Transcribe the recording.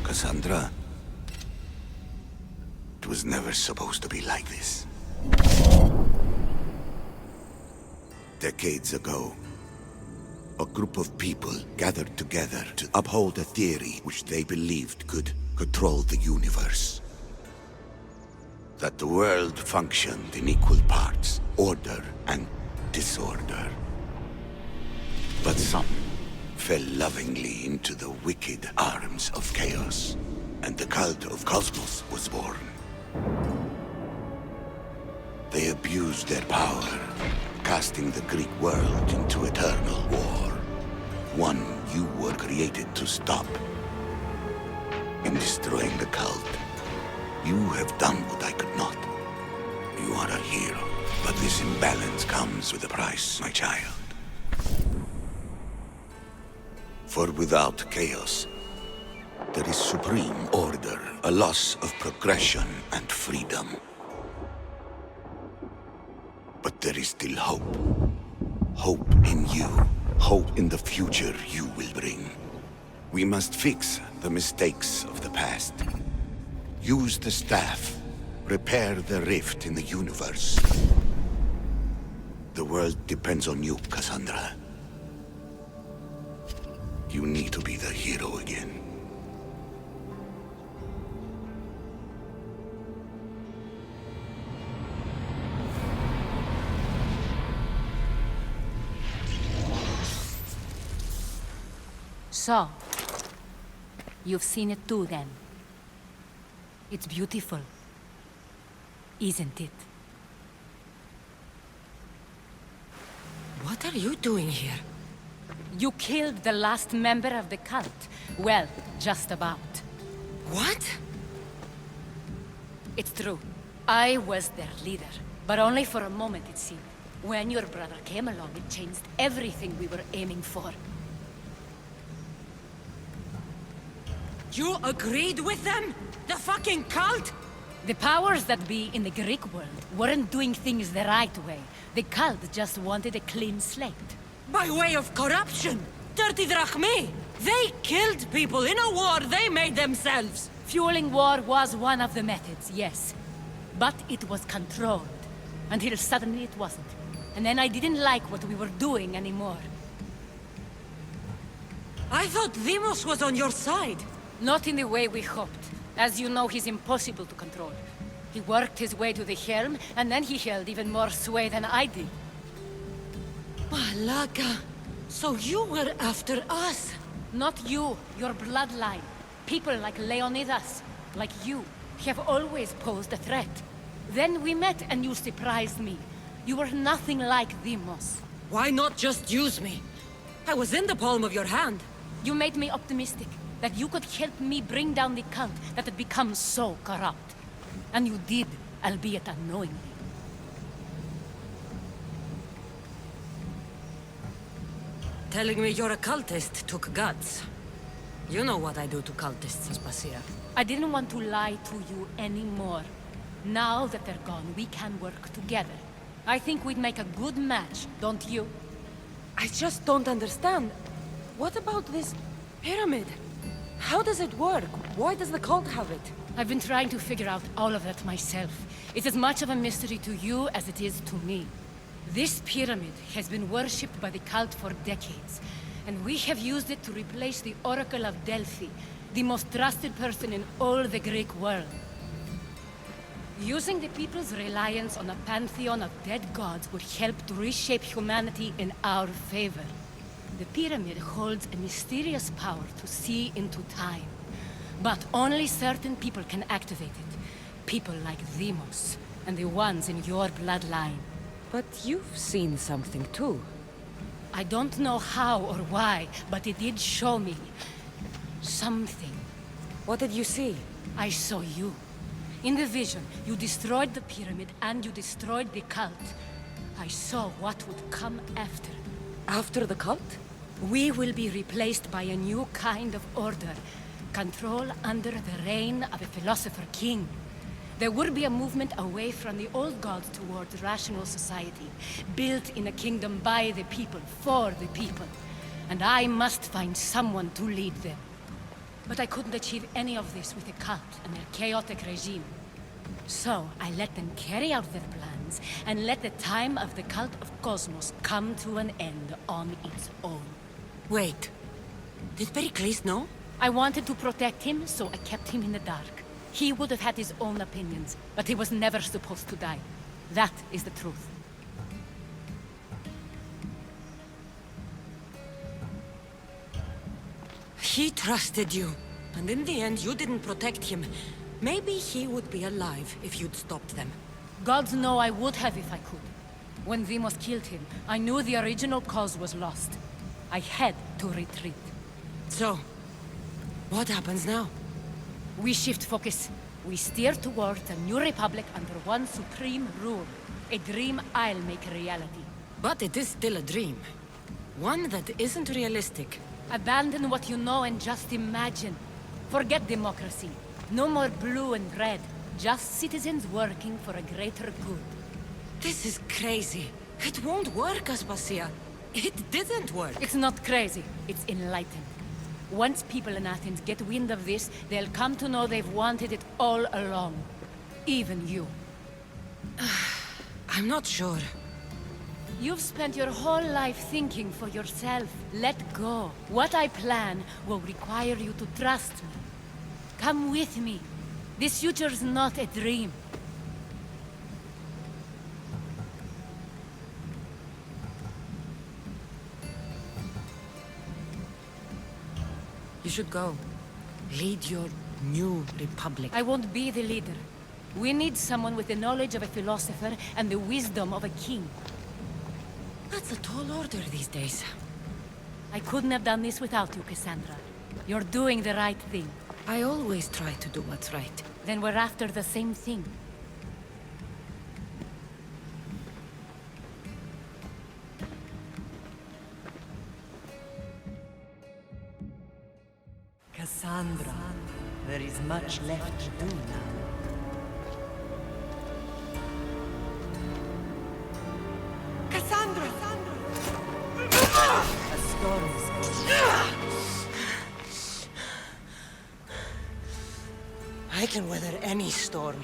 Cassandra. It was never supposed to be like this. Decades ago, a group of people gathered together to uphold a theory which they believed could control the universe. That the world functioned in equal parts, order and disorder. But some fell lovingly into the wicked arms of chaos, and the cult of Cosmos was born. They abused their power, casting the Greek world into eternal war. One you were created to stop. In destroying the cult, you have done what I could not. You are a hero, but this imbalance comes with a price, my child. For without chaos, there is supreme order, a loss of progression and freedom. But there is still hope. Hope in you. Hope in the future you will bring. We must fix the mistakes of the past. Use the staff. Repair the rift in the universe. The world depends on you, Cassandra. You need to be the hero again. So, you've seen it too then. It's beautiful, isn't it? What are you doing here? You killed the last member of the cult. Well, just about. What? It's true. I was their leader, but only for a moment it seemed. When your brother came along, it changed everything we were aiming for. You agreed with them? The fucking cult? The powers that be in the Greek world weren't doing things the right way. The cult just wanted a clean slate. By way of corruption! Dirty drachmi! They killed people in a war they made themselves! Fueling war was one of the methods, yes. But it was controlled. Until suddenly it wasn't. And then I didn't like what we were doing anymore. I thought Demos was on your side. Not in the way we hoped. As you know, he's impossible to control. He worked his way to the helm, and then he held even more sway than I did. Malaka, so you were after us? Not you, your bloodline. People like Leonidas, like you, have always posed a threat. Then we met and you surprised me. You were nothing like Demos. Why not just use me? I was in the palm of your hand. You made me optimistic. That you could help me bring down the cult that had become so corrupt. And you did, albeit unknowingly. Telling me you're a cultist took guts. You know what I do to cultists, Aspasia. I didn't want to lie to you anymore. Now that they're gone, we can work together. I think we'd make a good match, don't you? I just don't understand. What about this pyramid? How does it work? Why does the cult have it? I've been trying to figure out all of that myself. It's as much of a mystery to you as it is to me. This pyramid has been worshipped by the cult for decades, and we have used it to replace the Oracle of Delphi, the most trusted person in all the Greek world. Using the people's reliance on a pantheon of dead gods would help to reshape humanity in our favor. The pyramid holds a mysterious power to see into time. But only certain people can activate it. People like Demos, and the ones in your bloodline. But you've seen something too. I don't know how or why, but it did show me something. What did you see? I saw you. In the vision, you destroyed the pyramid and you destroyed the cult. I saw what would come after. After the cult? We will be replaced by a new kind of order. Control under the reign of a philosopher king. There would be a movement away from the old gods towards rational society, built in a kingdom by the people, for the people. And I must find someone to lead them. But I couldn't achieve any of this with the cult and their chaotic regime. So, I let them carry out their plans, and let the time of the cult of Cosmos come to an end on its own. Wait. Did Pericles know? I wanted to protect him, so I kept him in the dark. He would have had his own opinions, but he was never supposed to die. That is the truth. He trusted you, and in the end you didn't protect him. Maybe he would be alive if you'd stopped them. Gods know I would have if I could. When Demos killed him, I knew the original cause was lost. I had to retreat. So, what happens now? We shift focus. We steer towards a new republic under one supreme rule. A dream I'll make a reality. But it is still a dream. One that isn't realistic. Abandon what you know and just imagine. Forget democracy. No more blue and red. Just citizens working for a greater good. This is crazy. It won't work, Aspasia. It didn't work. It's not crazy. It's enlightened. Once people in Athens get wind of this, they'll come to know they've wanted it all along. Even you. I'm not sure. You've spent your whole life thinking for yourself. Let go. What I plan will require you to trust me. Come with me. This future's not a dream. You should go. Lead your new republic. I won't be the leader. We need someone with the knowledge of a philosopher and the wisdom of a king. That's a tall order these days. I couldn't have done this without you, Cassandra. You're doing the right thing. I always try to do what's right. Then we're after the same thing. Cassandra, there is much left to do now. Cassandra! A storm is coming. I can weather any storm.